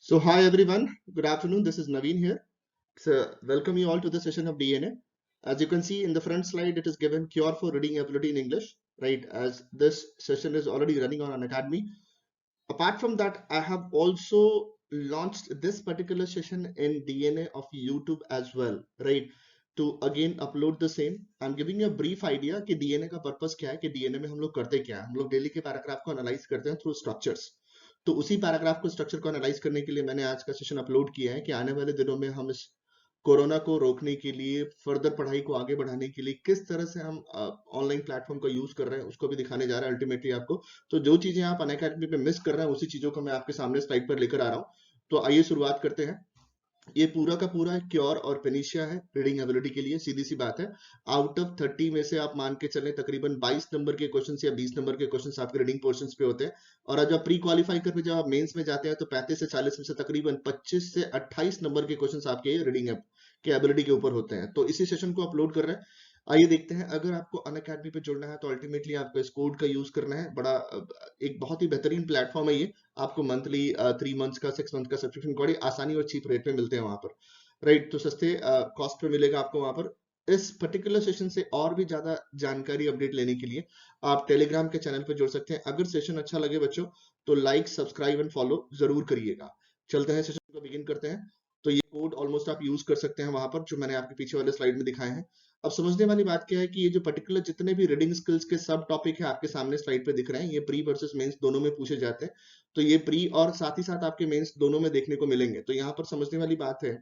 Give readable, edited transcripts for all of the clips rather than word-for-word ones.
So hi everyone, good afternoon. This is Naveen here. So welcome you all to the session of DNA. As you can see in the front slide, it is given cure for reading ability in English, right? As this session is already running on an academy. Apart from that, I have also launched this particular session in DNA of YouTube as well, right? To again upload the same. I'm giving you a brief idea कि DNA का purpose क्या है कि DNA में हम लोग करते क्या है. हम लोग डेली के पैराग्राफ को एनालाइज करते हैं थ्रू स्ट्रक्चर्स. तो उसी पैराग्राफ को स्ट्रक्चर को एनालाइज करने के लिए मैंने आज का सेशन अपलोड किया है कि आने वाले दिनों में हम इस कोरोना को रोकने के लिए, फर्दर पढ़ाई को आगे बढ़ाने के लिए किस तरह से हम ऑनलाइन प्लेटफॉर्म का यूज कर रहे हैं उसको भी दिखाने जा रहे हैं अल्टीमेटली आपको. तो जो चीजें आप अनअकैडमी पे मिस कर रहे हैं उसी चीजों को मैं आपके सामने स्लाइड पर लेकर आ रहा हूं. तो आइए शुरुआत करते हैं. ये पूरा का पूरा क्योर और पेनिशिया है रीडिंग एबिलिटी के लिए. सीधी सी बात है, आउट ऑफ 30 में से आप मान के चलें तकरीबन 22 नंबर के क्वेश्चंस या 20 नंबर के क्वेश्चंस आपके रीडिंग पोर्शंस पे होते हैं. और जब प्री क्वालिफाई कर जब आप मेंस में जाते हैं तो 35 से 40 में से तकरीबन 25 से 28 नंबर के क्वेश्चंस आपके रीडिंग के एबिलिटी के ऊपर होते हैं. तो इसी सेशन को अपलोड कर रहे हैं. आइए देखते हैं. अगर आपको अनअकैडमी पे जुड़ना है तो अल्टीमेटली आपको इस कोड का यूज करना है. बड़ा एक बहुत ही बेहतरीन प्लेटफॉर्म है ये. आपको मंथली 3 मंथ्स का 6 मंथ का सब्सक्रिप्शन बड़ी आसानी और चीप रेट पे मिलते हैं वहां पर, राइट? तो सस्ते कॉस्ट पे मिलेगा आपको वहां पर. इस पर्टिकुलर सेशन से और भी ज्यादा जानकारी अपडेट लेने के लिए आप टेलीग्राम के चैनल पे जुड़ सकते हैं. अगर सेशन अच्छा लगे बच्चों तो लाइक, सब्सक्राइब एंड फॉलो जरूर करिएगा. चलते हैं, सेशन को बिगिन करते हैं. तो ये कोड ऑलमोस्ट आप यूज कर सकते हैं वहां पर जो मैंने आपके पीछे वाले स्लाइड में दिखाए हैं. अब समझने वाली बात क्या है कि ये जो पर्टिकुलर जितने भी रीडिंग स्किल्स के सब टॉपिक है आपके सामने स्लाइड पे दिख रहे हैं, ये प्री वर्सेस मेंस दोनों में पूछे जाते हैं. तो ये प्री और साथ ही साथ आपके मेंस दोनों में देखने को मिलेंगे. तो यहाँ पर समझने वाली बात है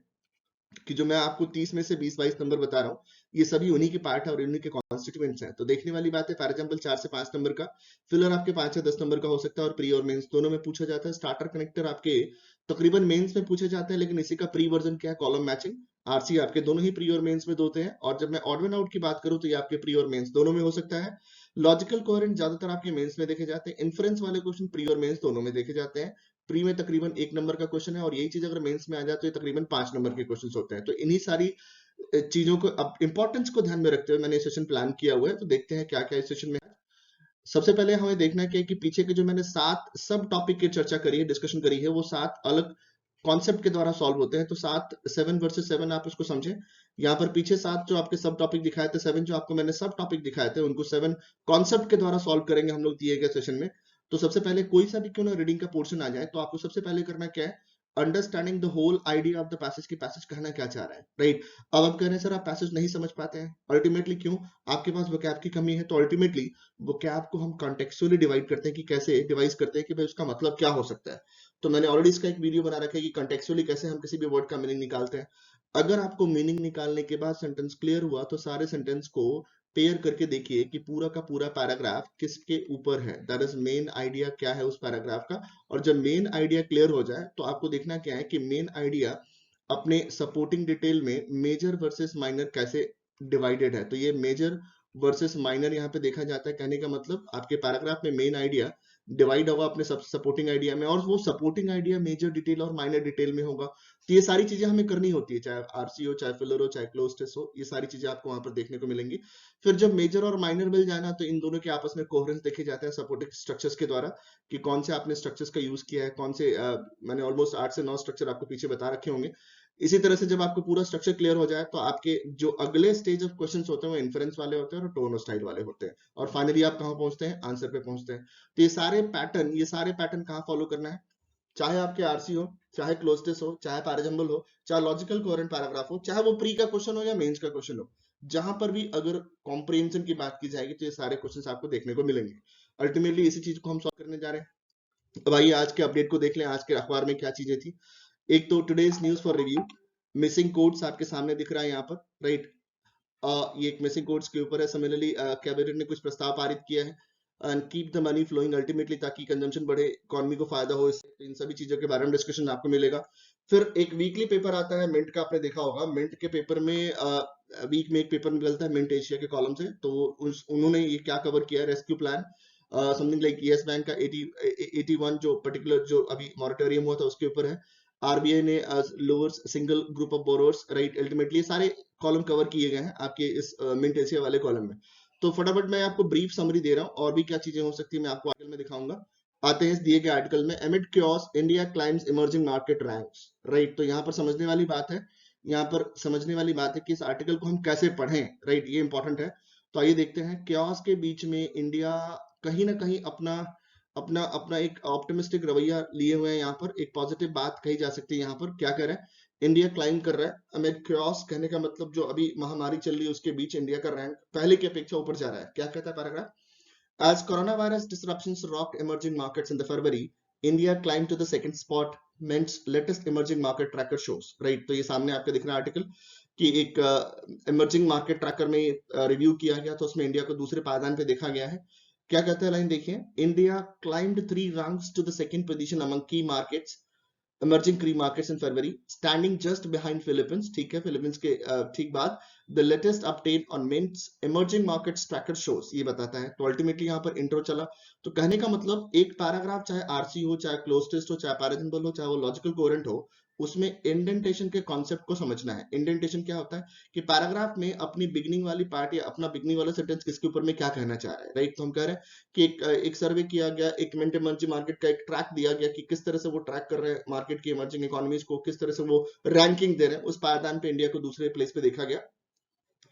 कि जो मैं आपको 30 में से 20-22 नंबर बता रहा हूँ, ये सभी उन्हीं की पार्ट है और उन्हीं के कॉन्स्टिट्यूएंट्स हैं. तो देखने वाली बात है, फॉर एग्जांपल 4 से 5 नंबर का फिलर आपके 5 या 10 नंबर का हो सकता है और प्री और मेंस दोनों में पूछा जाता है. स्टार्टर कनेक्टर आपके तकरीबन मेंस में पूछे जाते हैं, लेकिन इसी का प्री वर्जन क्या है, कॉलम मैचिंग. आरसी आपके दोनों ही प्री और मेंस में होते हैं. और जब मैं ऑड वन आउट की बात करूं तो ये आपके प्री और मेंस दोनों में हो सकता है. लॉजिकल कोहेरेंट ज्यादातर आपके मेंस में देखे जाते हैं. इन्फ्रेंस वाले क्वेश्चन प्री और मेंस दोनों में देखे जाते हैं. प्री में तकरीबन 1 नंबर का क्वेश्चन है और यही चीज अगर मेंस में आ जाए तो ये तकरीबन 5 नंबर के क्वेश्चन होते हैं. तो इन्हीं सारी चीजों को अब इंपॉर्टेंस को ध्यान में रखते हुए मैंने सेशन प्लान किया हुआ है. तो देखते हैं क्या क्या इस सेशन में. सबसे पहले हमें देखना क्या है कि पीछे के जो मैंने 7 सब टॉपिक की चर्चा करी है, डिस्कशन करी है, वो 7 अलग कॉन्सेप्ट के द्वारा सॉल्व होते हैं. तो 7 वर्सेस 7 आप इसको समझें. यहाँ पर पीछे 7 जो आपके सब टॉपिक दिखाए थे, 7 जो आपको मैंने सब टॉपिक दिखाए थे, उनको 7 कॉन्सेप्ट के द्वारा सॉल्व करेंगे हम लोग दिए गए सेशन में. तो सबसे पहले कोई सा भी क्यों ना रीडिंग का पोर्शन आ जाए तो आपको सबसे पहले करना क्या है, understanding the whole idea of the passage की पैसेज कहना क्या चाह रहा है, राइट? अब आप कह रहे हैं सर आप पैसेज नहीं समझ पाते हैं. अल्टीमेटली क्यों? आपके पास वोकैब की कमी है. तो अल्टीमेटली वोकैब को हम कॉन्टेक्चुअली डिवाइड करते हैं कि कैसे डिवाइस करते हैं कि भाई उसका मतलब क्या हो सकता है. तो मैंने ऑलरेडी इसका एक वीडियो बना रखा है कि कॉन्टेक्चुअली कैसे हम किसी भी वर्ड का मीनिंग निकालते हैं. अगर आपको मीनिंग निकालने के बाद सेंटेंस क्लियर हुआ तो सारे सेंटेंस को पेयर करके देखिए कि पूरा का पूरा पैराग्राफ किसके ऊपर है. दैट इज मेन आइडिया क्या है उस पैराग्राफ का. और जब मेन आइडिया क्लियर हो जाए तो आपको देखना क्या है कि मेन आइडिया अपने सपोर्टिंग डिटेल में मेजर वर्सेस माइनर कैसे डिवाइडेड है. तो ये मेजर वर्सेस माइनर यहाँ पे देखा जाता है. कहने का मतलब आपके पैराग्राफ में मेन आइडिया डिवाइड होगा अपने सब सपोर्टिंग आइडिया में और वो सपोर्टिंग आइडिया मेजर डिटेल और माइनर डिटेल में होगा. तो ये सारी चीजें हमें करनी होती है, चाहे आरसी हो, चाहे फिलर हो, चाहे क्लोज टेस्ट हो. ये सारी चीजें आपको वहां पर देखने को मिलेंगी. फिर जब मेजर और माइनर मिल जाए ना तो इन दोनों के आपस में कोहेरेंस देखे जाते हैं सपोर्टिंग स्ट्रक्चर्स के द्वारा कि कौन से आपने स्ट्रक्चर्स का यूज किया है, कौन से मैंने ऑलमोस्ट 8 से 9 स्ट्रक्चर आपको पीछे बता रखे होंगे. इसी तरह से जब आपको पूरा स्ट्रक्चर क्लियर हो जाए तो आपके जो अगले स्टेज ऑफ क्वेश्चंस होते हैं वो इन्फरेंस वाले होते हैं और टोन और स्टाइल वाले होते हैं. और फाइनली आप कहाँ पहुंचते हैं, आंसर पे पहुंचते हैं. तो ये सारे पैटर्न कहाँ फॉलो करना है, चाहे आपके आरसी हो, चाहे क्लोजटेस हो, चाहे पैराजंबल हो, चाहे लॉजिकल कोहेरेंट पैराग्राफ हो, चाहे वो प्री का क्वेश्चन हो या मेंस का क्वेश्चन हो, जहां पर भी अगर कॉम्प्रिहेंशन की बात की जाएगी तो ये सारे क्वेश्चंस आपको देखने को मिलेंगे. अल्टीमेटली इसी चीज को हम सॉल्व करने जा रहे हैं. अब आइए आज के अपडेट को देख लें. आज के अखबार में क्या चीजें थी. एक तो today's news for review, missing codes आपके सामने दिख रहा है यहाँ पर, राइट? ये एक मिसिंग कोड्स के ऊपर है. सिमिलरली कैबिनेट ने कुछ प्रस्ताव पारित किया है and keep the money flowing ultimately, ताकि कंजम्पशन बढ़े, इकोनॉमी को फायदा हो. इन सभी चीजों के बारे में डिस्कशन आपको मिलेगा. फिर एक वीकली पेपर आता है मिंट का, आपने देखा होगा. मिंट के पेपर में वीक में एक पेपर निकलता है मिंट एशिया के कॉलम से. तो उन्होंने ये क्या कवर किया है, rescue plan something like yes bank का 81 जो पर्टिकुलर जो अभी मॉरिटोरियम हुआ था उसके ऊपर है. आरबीआई ने lowers single group of borrowers, right? Ultimately सारे कॉलम कवर किए गए हैं आपके इस मिंट एशिया वाले कॉलम में. तो फटाफट मैं आपको ब्रीफ समरी दे रहा हूँ. और भी क्या चीजें हो सकती है मैं आपको आगे में दिखाऊंगा. आते हैं इस दिए गए आर्टिकल में, एमिड chaos India climbs emerging market ranks, right. तो यहाँ पर समझने वाली बात है, यहाँ पर समझने वाली बात है कि इस आर्टिकल को हम कैसे पढ़ें, राइट, ये इंपॉर्टेंट है। तो आइए देखते हैं, क्योस के बीच में इंडिया कहीं ना कहीं अपना अपना अपना एक ऑप्टिमिस्टिक रवैया लिए हुए हैं, यहाँ पर एक पॉजिटिव बात कही जा सकती है। यहाँ पर क्या कह रहा है, इंडिया क्लाइम कर रहा है अमिड क्रॉस, कहने का मतलब जो अभी महामारी चल रही है उसके बीच इंडिया का रैंक पहले की अपेक्षा ऊपर जा रहा है। क्या कहता है paragraph, as coronavirus disruptions rocked emerging markets in the February, India climbed to the second spot, Ment's latest emerging market tracker shows, right। तो ये सामने आपके दिख रहा है आर्टिकल कि एक इमर्जिंग मार्केट ट्रैकर में रिव्यू किया गया, तो उसमें इंडिया को दूसरे पायदान पे देखा गया है। क्या कहता है लाइन देखिए, India climbed 3 ranks to the second position among key markets emerging key markets in February, standing just behind Philippines, ठीक है, फिलीपींस के ठीक बाद। The latest update on Mint's emerging markets tracker shows, ये बताता है। तो अल्टीमेटली यहाँ पर इंट्रो चला, तो कहने का मतलब एक पैराग्राफ चाहे आरसी हो, चाहे क्लोज टेस्ट हो, चाहे पैराजम्बल हो, चाहे वो लॉजिकल कोहेरेंट हो, उसमें इंडेंटेशन के कॉन्सेप्ट को समझना है। इंडेंटेशन क्या होता है कि पैराग्राफ में अपनी बिगनिंग वाली पार्ट या अपना बिगनिंग वाला सेंटेंस किसके ऊपर में क्या कहना चाह रहा है, राइट। तो हम कह रहे हैं कि एक सर्वे किया गया, एक मिंट इमर्जिंग मार्केट का एक ट्रैक दिया गया कि किस तरह से वो ट्रैक कर रहे हैं मार्केट की इमर्जिंग इकोनॉमीज को, किस तरह से वो रैंकिंग दे रहे हैं, उस पायदान पे इंडिया को दूसरे प्लेस पे देखा गया।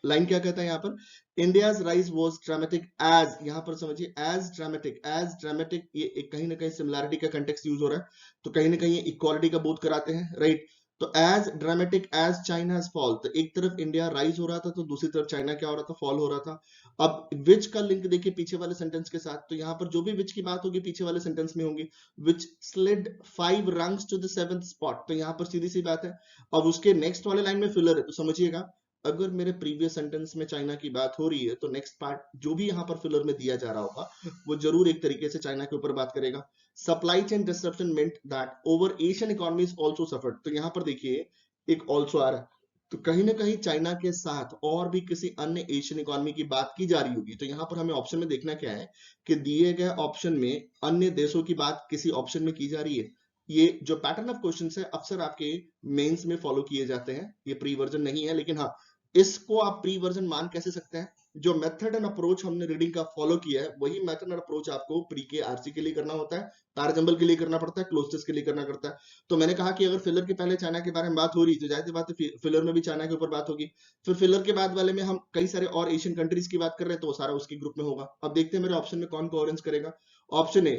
लाइन क्या कहता है यहाँ पर, India's rise was dramatic as, यहाँ पर समझिए एज ड्रामेटिक, ये एक कहीं ना कहीं सिमिलैरिटी का कंटेक्स्ट यूज हो रहा है, तो कहीं ना कहीं इक्वालिटी का बोध कराते हैं, राइट। तो as dramatic as China fall, तो एक तरफ इंडिया राइज हो रहा था तो दूसरी तरफ चाइना क्या हो रहा था, फॉल हो रहा था। अब विच का लिंक देखिए पीछे वाले सेंटेंस के साथ, तो यहाँ पर जो भी विच की बात होगी पीछे वाले सेंटेंस में होगी, विच slid 5 ranks to the 7th spot, तो यहाँ पर सीधी सी बात है। अब उसके नेक्स्ट वाले लाइन में फिलर है, तो समझिएगा अगर मेरे प्रीवियस सेंटेंस में चाइना की बात हो रही है तो नेक्स्ट पार्ट जो भी यहाँ पर फिलर में दिया जा रहा होगा वो जरूर एक तरीके से चाइना के ऊपर बात करेगा। Supply chain disruption meant that over Asian economies also suffered, तो यहाँ पर देखिए एक ऑल्सो आ रहा है, तो कहीं ना कहीं चाइना के साथ और भी किसी अन्य एशियन इकोनॉमी की बात की जा रही होगी। तो यहाँ पर हमें ऑप्शन में देखना क्या है कि दिए गए ऑप्शन में अन्य देशों की बात किसी ऑप्शन में की जा रही है। ये जो पैटर्न ऑफ क्वेश्चंस है अक्सर आपके मेंस में फॉलो किए जाते हैं, ये प्री वर्जन नहीं है, लेकिन हाँ इसको आप प्री वर्जन मान कैसे सकते हैं, जो मेथड एंड अप्रोच हमने रीडिंग का फॉलो किया है वही मेथड एंड अप्रोच आपको प्री के आरसी के लिए करना होता है, पैराजंबल के लिए करना पड़ता है, क्लोज के लिए करना पड़ता है। तो मैंने कहा कि अगर फिलर के पहले चाइना के बारे में बात हो रही तो जाहिर सी बात है फिलर में भी चाइना के ऊपर बात होगी, फिर फिलर के बाद वाले में हम कई सारे और एशियन कंट्रीज की बात कर रहे हैं तो वो सारा उसके ग्रुप में होगा। अब देखते हैं मेरे ऑप्शन में कौन कोहेरेंस करेगा। Option A,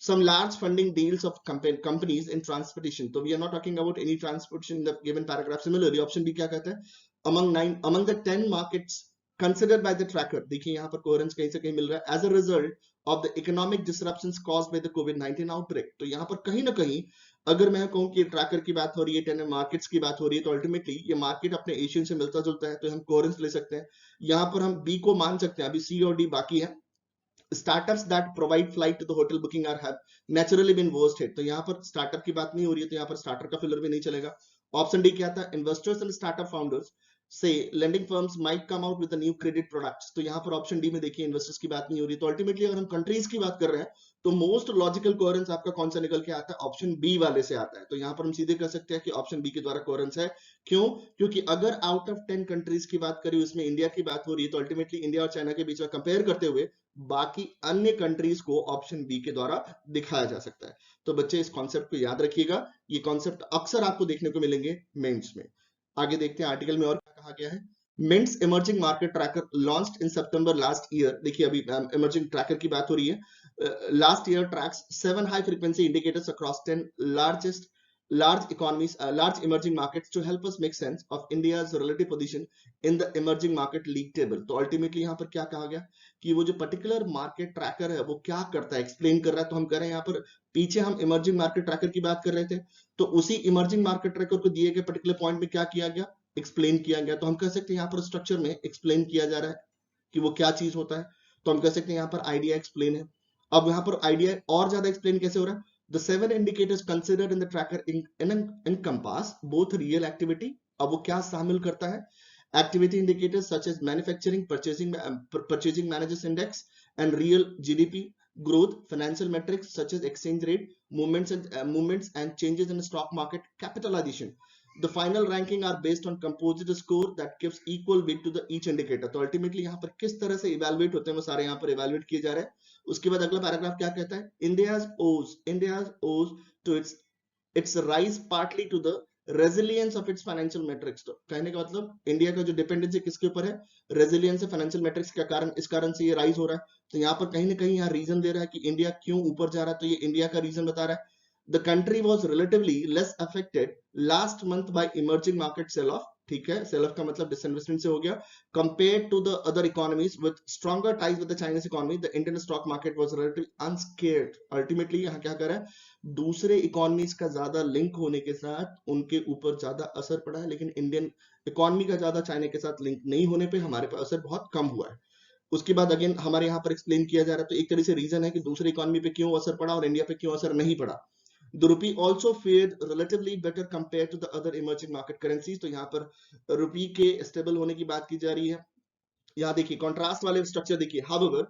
some large funding deals of companies in transportation, so we are not talking about any transportation in the given paragraph। Similarly option B क्या कहता है, among the 10 markets considered by the tracker, देखिए यहाँ पर coherence कहीं से कहीं मिल रहा है, as a result of the economic disruptions caused by the COVID-19 outbreak। तो यहाँ पर कहीं ना कहीं अगर मैं कहूँ कि ट्रैकर की बात हो रही है, 10 मार्केट्स की बात हो रही है, तो अल्टीमेटली ये मार्केट अपने एशियन से मिलता जुलता है, तो हम कोहेरेंस ले सकते हैं। यहाँ पर हम बी को मान सकते हैं, अभी सी और डी बाकी है। Startups that provide flight to the hotel booking are have naturally been worst hit, तो यहाँ पर स्टार्टअप की बात नहीं हो रही है तो यहाँ पर स्टार्टअप का फिलर भी नहीं चलेगा। ऑप्शन डी क्या था, इन्वेस्टर्स एंड स्टार्टअप फाउंडर्स से lending firms might come out with new credit products, तो यहाँ पर ऑप्शन डी में देखिए इन्वेस्टर्स की बात नहीं हो रही। तो अल्टीमेटली अगर हम कंट्रीज की बात कर रहे हैं तो मोस्ट लॉजिकल कोहेरेंस आपका कौन सा निकल के आता है, ऑप्शन बी वाले से आता है। तो यहाँ पर हम सीधे कह सकते हैं कि ऑप्शन बी के द्वारा कोहेरेंस है। क्यों, क्योंकि अगर आउट ऑफ 10 कंट्रीज की बात करें उसमें इंडिया की बात हो रही है तो अल्टीमेटली इंडिया और चाइना के बीच में कंपेयर करते हुए बाकी अन्य कंट्रीज को ऑप्शन बी के द्वारा दिखाया जा सकता है। तो बच्चे इस कॉन्सेप्ट को याद रखिएगा, ये कॉन्सेप्ट अक्सर आपको देखने को मिलेंगे मेंस में। आगे देखते हैं आर्टिकल में और क्या कहा गया है। Mints emerging market tracker launched in September last year, देखिए अभी इमर्जिंग ट्रैकर की बात हो रही है। Last year tracks 7 high frequency indicators across 10 large economies, large emerging markets to help us make sense of India's relative position in the emerging market league table। तो ultimately यहाँ पर क्या कहा गया कि वो जो पर्टिकुलर मार्केट ट्रैकर है वो क्या करता है, एक्सप्लेन कर रहा है। तो हम कह रहे हैं यहाँ पर पीछे हम इमर्जिंग मार्केट ट्रैकर की बात कर रहे थे, तो उसी इमर्जिंग मार्केट ट्रैकर को दिए गए पर्टिकुलर पॉइंट में क्या किया गया, एक्सप्लेन किया गया। तो हम कह सकते हैं यहाँ पर स्ट्रक्चर में एक्सप्लेन किया जा रहा है कि वो क्या चीज होता है। तो हम कह सकते हैं यहाँ पर आइडिया एक्सप्लेन है। अब यहाँ पर आइडिया और ज्यादा एक्सप्लेन कैसे हो रहा है, the 7 indicators considered in the tracker encompass both real activity, अब वो क्या शामिल करता है, activity indicators such as manufacturing, purchasing managers index and real GDP growth, financial metrics such as exchange rate movements and changes in the stock market capitalization। The final ranking are based on composite score that gives equal weight to the each indicator। तो ultimately यहाँ पर किस तरह से evaluate होते हैं वो सारे यहाँ पर इवेलुएट किए जा रहे हैं, उसके बाद अगला पैराग्राफ क्या कहता है, India owes to its rise partly to the resilience of its financial matrix. तो कहने का मतलब इंडिया का जो डिपेंडेंसी किसके ऊपर है, रेजिलियंस है फाइनेंशियल मैट्रिक्स के कारण, इस कारण से ये राइज हो रहा है। तो यहाँ पर कहीं ना कहीं यहाँ रीजन दे रहा है कि इंडिया क्यों ऊपर जा रहा है, तो ये इंडिया का रीजन बता रहा है। The country was relatively less affected last month by emerging market sell-off, ठीक है, सेल ऑफ का मतलब डिसइन्वेस्टमेंट से हो गया, compared to the other economies with stronger ties with the Chinese economy, the Indian stock market was relatively unscared। Ultimately यहाँ क्या कर रहा है, दूसरे इकोनॉमीज का ज्यादा लिंक होने के साथ उनके ऊपर ज्यादा असर पड़ा है, लेकिन इंडियन इकोनॉमी का ज्यादा चाइना के साथ लिंक नहीं होने पे हमारे पर असर बहुत कम हुआ है। उसके बाद अगेन हमारे यहाँ पर एक्सप्लेन किया जा रहा है, तो एक तरह से रीजन है कि दूसरे इकोनॉमी पे क्यों असर पड़ा और इंडिया पे क्यों असर नहीं पड़ा। The rupee also fared relatively better compared to the other emerging market currencies। तो यहाँ पर रुपी के स्टेबल होने की बात की जा रही है। यहाँ देखिए कॉन्ट्रास्ट वाले स्ट्रक्चर देखिए, however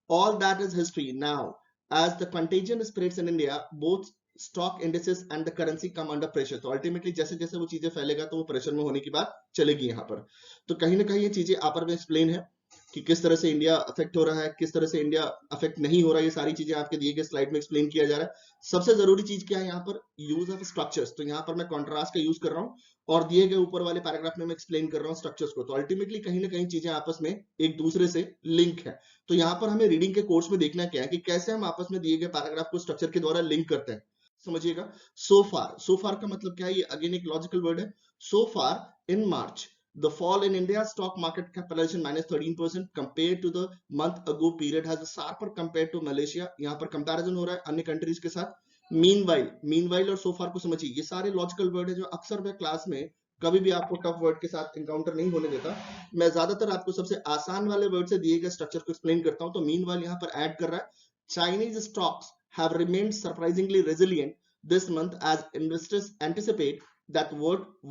all that is history now as the contagion spreads in India both stock indices and the currency come under pressure। तो अल्टीमेटली जैसे जैसे वो चीजें फैलेगा तो वो प्रेशर में होने की बात चलेगी यहाँ पर। तो कहीं ना कहीं ये चीजें आप में एक्सप्लेन है कि किस तरह से इंडिया अफेक्ट हो रहा है, किस तरह से इंडिया अफेक्ट नहीं हो रहा है, ये सारी चीजें आपके दिए गए स्लाइड में एक्सप्लेन किया जा रहा है। सबसे जरूरी चीज क्या है यहाँ पर, यूज ऑफ स्ट्रक्चर्स। तो यहाँ पर मैं कॉन्ट्रास्ट का यूज कर रहा हूँ और दिए गए ऊपर वाले पैराग्राफ में मैं एक्सप्लेन कर रहा हूँ स्ट्रक्चर्स को। तो अल्टीमेटली कहीं ना कहीं चीजें आपस में एक दूसरे से लिंक है। तो यहाँ पर हमें रीडिंग के कोर्स में देखना क्या है कि कैसे हम आपस में दिए गए पैराग्राफ को स्ट्रक्चर के द्वारा लिंक करते हैं। समझिएगा, सो फार का मतलब क्या है, ये अगेन एक लॉजिकल वर्ड है। सो फार इन मार्च the fall in India's stock market capitalization minus 13% compared to the month ago period has a sharper compared to Malaysia। यहाँ पर कंपैरिजन हो रहा है अन्य कंट्रीज के साथ। मीनवाइल और सो फार को समझिए, ये सारे लॉजिकल वर्ड है जो अक्सर मैं क्लास में कभी भी आपको टफ वर्ड के साथ इनकाउंटर नहीं होने देता। मैं ज्यादातर आपको सबसे आसान वाले वर्ड से दिए गए स्ट्रक्चर को एक्सप्लेन करता हूँ। तो मीनवाइल यहाँ पर ऐड कर रहा है, Chinese stocks have remained surprisingly resilient this month as investors anticipate that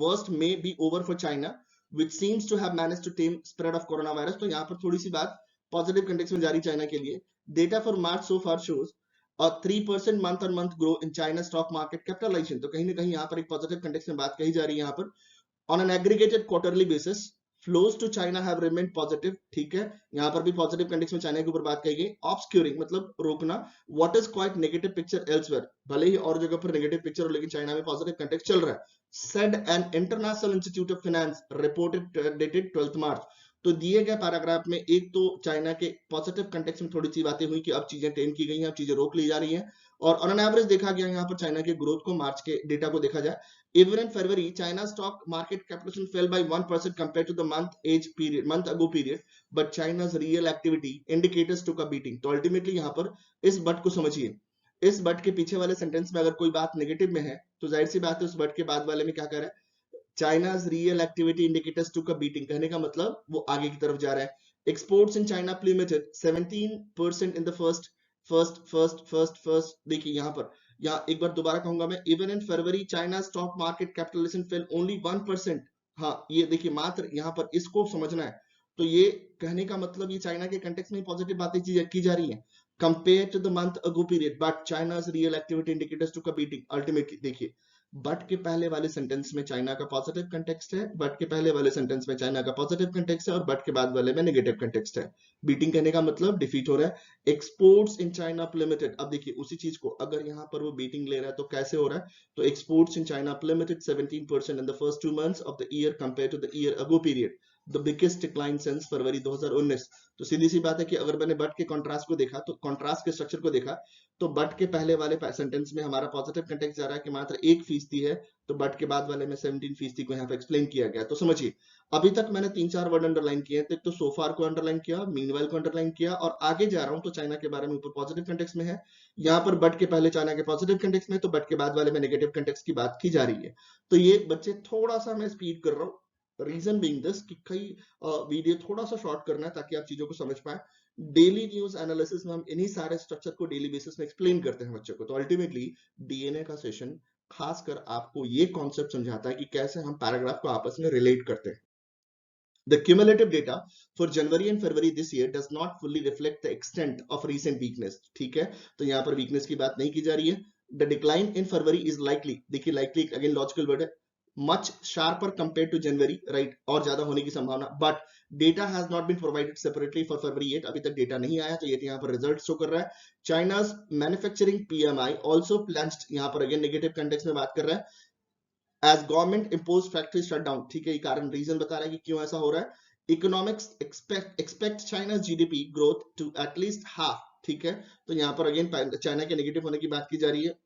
worst may be over for China which seems to have managed to tame spread of coronavirus। तो यहाँ पर थोड़ी सी बात पॉजिटिव कंटेक्स्ट में जारी चाइना के लिए। Data for March so far shows और 3% month on month grow in China stock market capitalization. तो कहीं ना कहीं यहाँ पर एक पॉजिटिव कंटेक्स्ट में बात कही जा रही है। यहाँ पर on an aggregated quarterly basis flows to China have remained positive, ठीक है, यहाँ पर भी पॉजिटिव कंटेक्स्ट में चाइना के ऊपर बात कही गई। ऑब्सक्यूरिंग मतलब रोकना, what is quite negative picture elsewhere, भले ही और जगह पर नेगेटिव पिक्चर हो लेकिन चाइना में पॉजिटिव कंटेक्स्ट चल रहा है। Said an international institute of finance reported dated 12 मार्च। तो दिए गए पैराग्राफ में एक तो चाइना के पॉजिटिव कंटेक्स्ट में थोड़ी सी बातें हुई कि अब चीजें टेम की गई हैं, अब चीजें रोक ली जा रही हैं, और ऑन एन एवरेज देखा गया यहाँ पर चाइना के ग्रोथ को, मार्च के डेटा को देखा जाए। Even in February, China's stock market capitalization fell by 1% compared to the month ago period, but China's real activity indicators took a beating। तो अल्टीमेटली यहाँ पर इस बट को समझिए, इस बट के पीछे वाले सेंटेंस में अगर कोई बात नेगेटिव में है तो जाहिर सी बात है उस बट के बाद वाले में क्या कर रहा है, China's real activity indicators took a beating, कहने का मतलब वो आगे की तरफ जा रहा है। Exports in China plummeted 17% in the first देखिए यहाँ पर, यहाँ एक बार दोबारा कहूंगा मैं, even in February China stock market capitalization fell only 1%। हाँ ये देखिए मात्र यहाँ पर इसको समझना है। तो ये कहने का मतलब ये चाइना के कंटेक्स्ट में पॉजिटिव बातें की जा रही हैं compare to the month ago period, but China's real activity indicators to beating. Ultimately देखिए बट के पहले वाले सेंटेंस में चाइना का पॉजिटिव कंटेक्स्ट है, बट के पहले वाले सेंटेंस में चाइना का पॉजिटिव कंटेक्स्ट है, और बट के बाद वाले में नेगेटिव कंटेक्स्ट है। बीटिंग कहने का मतलब डिफीट हो रहा है। एक्सपोर्ट्स इन चाइना लिमिटेड, अब देखिए उसी चीज को अगर यहाँ पर वो बीटिंग ले रहा है तो कैसे हो रहा है, तो exports in China limited 17% in the first 2 months of the year compare to the year ago period, the biggest decline since February 2019। तो सीधी सी बात है कि अगर मैंने बट के कॉन्ट्रास्ट को देखा, तो कॉन्ट्रास्ट के स्ट्रक्चर को देखा, तो बट के पहले वाले सेंटेंस में हमारा पॉजिटिव कंटेक्स्ट जा रहा है कि मात्र 1% है, तो बट के बाद वाले में 17% को यहाँ पे एक्सप्लेन किया गया। तो समझिए अभी तक मैंने 3-4 वर्ड अंडरलाइन किए हैं, तो सोफार को अंडरलाइन किया, मीनवाइल को अंडरलाइन किया, और आगे जा रहा हूं तो चाइना के बारे में ऊपर पॉजिटिव कंटेक्स्ट में है, यहाँ पर बट के पहले चाइना के पॉजिटिव कंटेक्स्ट में, तो बट के बाद वाले में नेगेटिव कंटेक्स्ट की बात की जा रही है। तो ये बच्चे थोड़ा सा मैं स्पीड कर रहा हूँ, रीजन बीइंग दिस कि कई वीडियो थोड़ा सा शॉर्ट करना है ताकि आप चीजों को समझ पाए। डेली न्यूज एनालिसिस में हम इन्हीं सारे स्ट्रक्चर को डेली बेसिस में एक्सप्लेन करते हैं बच्चों को। तो अल्टीमेटली डीएनए का सेशन खासकर आपको ये कॉन्सेप्ट समझाता है कि कैसे हम पैराग्राफ को आपस में रिलेट करते हैं। The cumulative data for January and February this year does not fully reflect the extent of recent weakness। ठीक है, तो यहाँ पर वीकनेस की बात नहीं की जा रही है। The decline in February is likely, देखिए likely अगेन लॉजिकल वर्ड है, much sharper compared to January, right? और ज्यादा होने की संभावना, but data has not been provided separately for February yet. अभी तक डेटा नहीं आया, तो ये यहाँ पर रिजल्ट शो कर रहा है. China's manufacturing PMI also plunged, यहाँ पर अगेन नेगेटिव कंटेक्स्ट में बात कर रहा है, as government imposed factory shutdown. ठीक है, ये कारण रीजन बता रहा है कि क्यों ऐसा हो रहा है. Economics expect China's GDP growth to at least half. ठीक है, तो यहाँ पर अगेन चाइना के नेगेटिव होने की बात की जा रही है.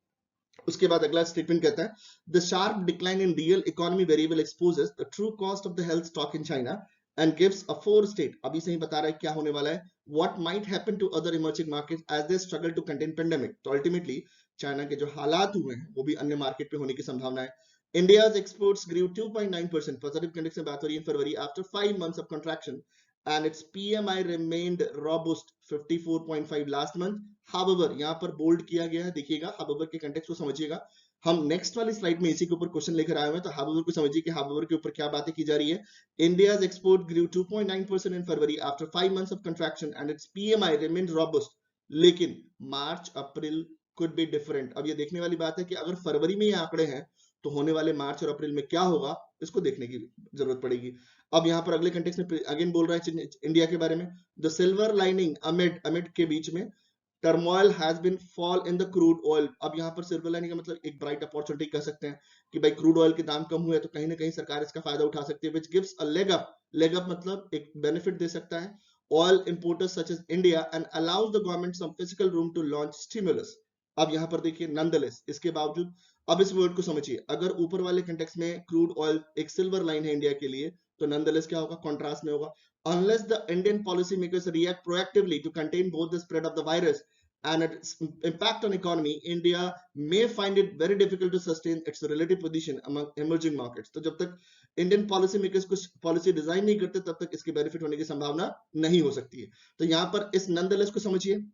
उसके बाद अगला स्टेटमेंट कहता है, the sharp decline in real economy variable exposes the true cost of the health stock in China and gives a four state. अभी से ही बता रहा है क्या होने वाला है, what might happen to other emerging markets as they struggle to contain pandemic. तो अल्टीमेटली चाइना के जो हालात हुए हैं वो भी अन्य मार्केट पे होने की संभावना है. India's exports grew 2.9%, positive context में बात हो रही है, in February after 5 months of contraction, and its PMI remained robust 54.5 last month. However, यहाँ पर बोल्ड किया गया है, देखिएगा however के कंटेक्स्ट को समझिएगा. हम नेक्स्ट वाली स्लाइड में इसी के ऊपर क्वेश्चन लेकर आए हुए हैं, तो however को समझिए कि however के ऊपर क्या बातें की जा रही है. India's export grew 2.9% in February after 5 months of contraction, and its PMI remained robust. लेकिन मार्च अप्रैल could be different. अब ये देखने वाली बात है कि अगर फरवरी में ये आंकड़े हैं तो होने वाले मार्च और अप्रैल में क्या होगा, इसको देखने की जरूरत पड़ेगी. अब यहाँ पर अगले कंटेक्स्ट में अगेन बोल रहा है इंडिया के बारे में. द सिल्वर लाइनिंग अमिड के बीच में turmoil has been fall in the crude oil. अब यहाँ पर सिल्वर लाइनिंग का मतलब एक ब्राइट अपॉर्चुनिटी कह सकते हैं कि भाई क्रूड ऑयल के दाम कम हुए तो कहीं ना कहीं सरकार इसका फायदा उठा सकती है, which gives a leg up. Leg up मतलब एक बेनिफिट दे सकता है oil importers such as India and allows the government some physical room to launch stimulus. अब यहाँ पर देखिए नॉनदलेस, इसके बावजूद अब इस वर्ड को समझिए, अगर ऊपर वाले कंटेक्स्ट में क्रूड ऑयल एक सिल्वर लाइन है इंडिया के लिए, तो नॉनदलेस क्या होगा, कॉन्ट्रास्ट में होगा. unless the Indian policy makers react proactively to contain both the spread of the virus and its impact on economy, India may find it very difficult to sustain its relative position among emerging markets. तो जब तक Indian policy makers कुछ policy design नहीं करते तब तक इसके benefit होने की संभावना नहीं हो सकती है. तो यहाँ पर इस नॉनदलेस को समझिए,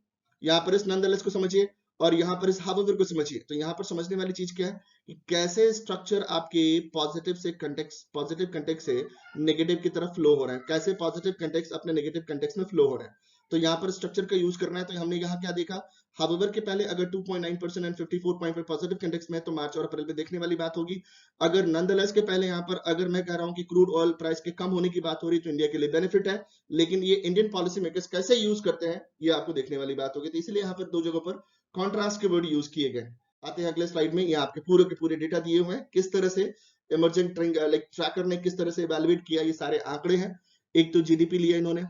यहाँ पर इस नॉनदलेस को समझिए और यहाँ पर इस हाउएवर को समझिए. तो यहाँ पर समझने वाली चीज क्या है कि कैसे स्ट्रक्चर आपके पॉजिटिव कंटेक्स्ट से नेगेटिव की तरफ फ्लो हो रहा है, कैसे पॉजिटिव कंटेक्स्ट अपने नेगेटिव कंटेक्स्ट में फ्लो हो रहा है. तो यहाँ पर स्ट्रक्चर का यूज करना है. तो हमने यहाँ क्या देखा, हाउएवर के पहले अगर 2.9% एंड 54.5 पॉजिटिव कंटेक्स्ट में, तो मार्च और अप्रैल में देखने वाली बात होगी. अगर नॉनदलेस के पहले यहाँ पर अगर मैं कह रहा हूँ कि क्रूड ऑयल प्राइस के कम होने की बात हो रही है, तो इंडिया के लिए बेनिफिट है. लेकिन ये इंडियन पॉलिसी मेकर्स कैसे यूज करते हैं ये आपको देखने वाली बात होगी. तो इसलिए यहाँ पर दो जगहों पर कॉन्ट्रास्ट के वर्ड यूज किए गए. आते हैं अगले स्लाइड में. ये आपके पूरे के पूरे डेटा दिए हुए हैं, किस तरह से इमर्जिंग ट्रैकर ने किस तरह से इवैल्यूएट किया. ये सारे आंकड़े हैं. एक तो जीडीपी लिया इन्होंने,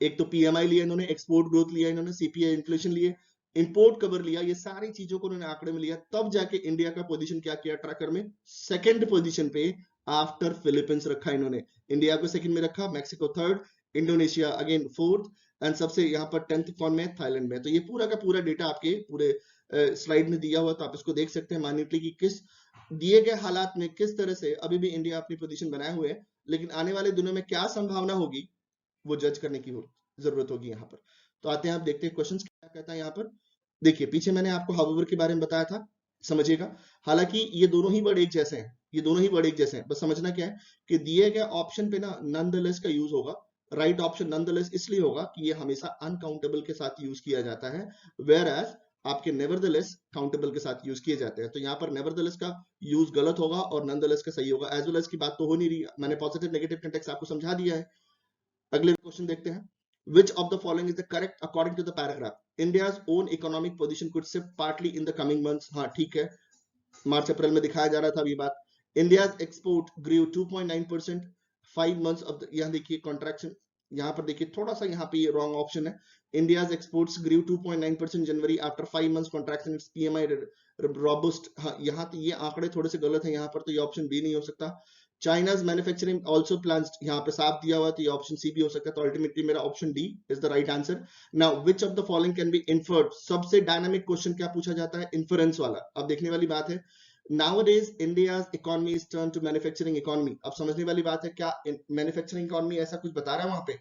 एक तो पीएमआई लिया इन्होंने, एक्सपोर्ट ग्रोथ लिया इन्होंने, सीपीआई इन्फ्लेशन लिए, इंपोर्ट कवर लिया. ये सारी चीजों को उन्होंने आंकड़े में लिया. तब जाके इंडिया का पोजीशन क्या किया ट्रैकर में, सेकंड पोजीशन पे आफ्टर फिलीपींस रखा इन्होंने. इंडिया को सेकंड में रखा, Mexico third, Indonesia again fourth and सबसे यहाँ पर 10th कौन में, थाईलैंड में. तो ये पूरा का पूरा डेटा आपके पूरे स्लाइड में दिया हुआ, तो आप इसको देख सकते हैं माइन्यूटली कि किस दिए गए हालात में किस तरह से अभी भी इंडिया अपनी पोजीशन बनाए हुए है, लेकिन आने वाले दिनों में क्या संभावना होगी वो जज करने की जरूरत होगी यहाँ पर. तो आते हैं, आप देखते हैं क्वेश्चन क्या कहता है यहाँ पर. देखिए पीछे मैंने आपको हाउएवर के बारे में बताया था, समझिएगा. हालांकि ये दोनों ही वर्ड एक जैसे हैं, ये दोनों ही वर्ड एक जैसे हैं. बस समझना क्या है कि दिए गए ऑप्शन पे ना नॉनदलेस का यूज होगा. राइट ऑप्शन नॉनदलेस इसलिए होगा कि ये हमेशा अनकाउंटेबल के साथ यूज किया जाता है, वेयर एज आपके नेवरदलेस काउंटेबल के साथ यूज किए जाते हैं. तो यहाँ पर नेवरदलेस का यूज गलत होगा और नॉनदलेस का सही होगा. एज वेल एज की बात तो हो नहीं रही, मैंने पॉजिटिव नेगेटिव कंटेक्स्ट आपको समझा दिया है. अगले क्वेश्चन देखते हैं. Which of the following is the correct according to the paragraph? India's own economic position could shift partly in the coming months. हाँ ठीक है, मार्च अप्रैल में दिखाया जा रहा था अभी बात. India's export grew 2.9%, 5 months of the, यहाँ देखिए contraction, यहाँ पर देखिए थोड़ा सा यहाँ पे ये रॉन्ग ऑप्शन है. India's exports grew 2.9% January after 5 months contraction. Its PMI robust. हाँ यहाँ तो ये आंकड़े थोड़े से गलत हैं यहाँ पर, तो ये ऑप्शन बी नहीं हो सकता. China's manufacturing also plunged, यहाँ पे साफ दिया हुआ, तो ये ऑप्शन सी भी हो सकता है. तो अल्टीमेटली मेरा option D is the right answer. Now which of the following can be inferred. सबसे डायनामिक क्वेश्चन क्या पूछा जाता है, इन्फरेंस वाला. अब देखने वाली बात है, nowadays India's economy is turned to manufacturing economy. अब समझने वाली बात है, क्या मैन्युफैक्चरिंग इकोनॉमी ऐसा कुछ बता रहा है वहां पे,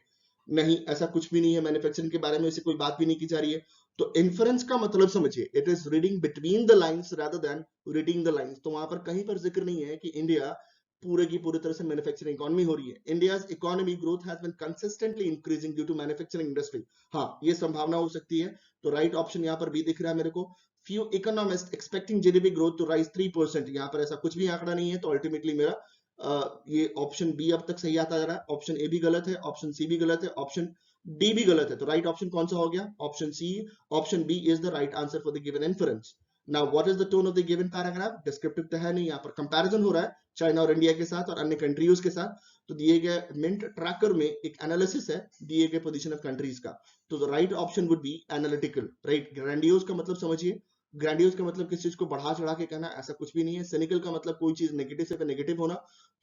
नहीं ऐसा कुछ भी नहीं है. मैन्युफैक्चरिंग के बारे में ऐसी कोई बात भी नहीं की जा रही है. तो इन्फरेंस का मतलब समझिए, it is reading between the lines rather than reading the lines. तो वहां पर कहीं पर जिक्र नहीं है कि इंडिया पूरे की पूरी तरह से मैन्युफैक्चरिंग इकोनॉमी हो रही है. India's economy growth has been consistently increasing due to manufacturing industry. हाँ ये संभावना हो सकती है. तो राइट ऑप्शन यहाँ पर बी दिख रहा है मेरे को. few economists expecting GDP growth to rise 3%. यहाँ पर ऐसा कुछ भी आंकड़ा नहीं है, तो अल्टीमेटली मेरा ये ऑप्शन बी अब तक सही आता जा रहा है, ऑप्शन ए भी गलत है, ऑप्शन सी भी गलत है, ऑप्शन डी भी गलत है, तो राइट ऑप्शन कौन सा हो गया? Option C, option B is the right answer for the given inference. Now what is the tone of the given paragraph? Descriptive तो है नहीं, यहाँ पर कंपैरिजन हो रहा है चाइना और इंडिया के साथ और अन्य कंट्रीज के साथ। तो दिए गए मिंट ट्रैकर में एक एनालिसिस है दिए गए पोजीशन ऑफ कंट्रीज का, तो the right option would be analytical, right. Grandiose का मतलब समझिए, ग्रैंडियोस का मतलब किसी चीज को बढ़ा चढ़ा के कहना, ऐसा कुछ भी नहीं है। सिनिकल का मतलब कोई चीज नेगेटिव से नेगेटिव होना,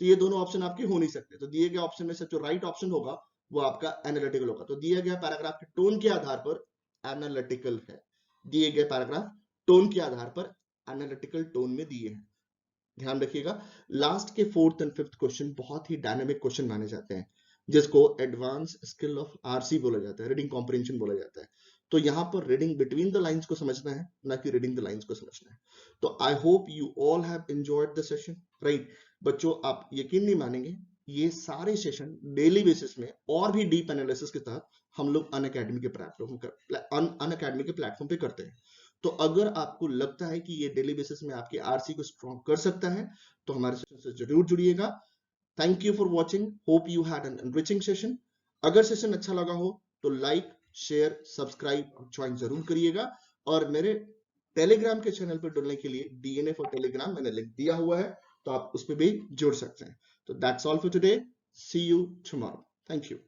तो ये दोनों ऑप्शन आपके हो नहीं सकते। तो दिए गए ऑप्शन में से जो राइट ऑप्शन होगा वो आपका एनालिटिकल होगा। तो दिया गया पैराग्राफ के टोन के आधार पर एनालिटिकल है, दिए गए पैराग्राफ टोन के आधार पर एनालिटिकल टोन में दिए हैं। ध्यान रखिएगा, लास्ट के 4th एंड 5th क्वेश्चन बहुत ही डायनामिक क्वेश्चन माने जाते हैं, जिसको एडवांस स्किल ऑफ आरसी बोला जाता है, रीडिंग कॉम्प्रिहेंशन बोला जाता है। तो यहाँ पर रीडिंग बिटवीन द लाइंस को समझना है, ना कि रीडिंग द लाइंस को समझना है। तो I hope you all have enjoyed the session, right. बच्चों आप यकीन नहीं मानेंगे, ये सारे सेशन डेली बेसिस में और भी डीप एनालिसिस के तहत हम लोग अनअकैडमी के प्लेटफॉर्म पे करते हैं। तो अगर आपको लगता है कि ये डेली बेसिस में आपके आरसी को स्ट्रॉन्ग कर सकता है, तो हमारे सेशन से जरूर जुड़िएगा। Thank you for watching, hope you had an enriching session. अगर सेशन अच्छा लगा हो तो लाइक, शेयर, सब्सक्राइब और ज्वाइन जरूर करिएगा। और मेरे टेलीग्राम के चैनल पर जुड़ने के लिए डीएनए फॉर टेलीग्राम मैंने लिंक दिया हुआ है, तो आप उस पर भी जुड़ सकते हैं। तो that's all for today, see you tomorrow, thank you.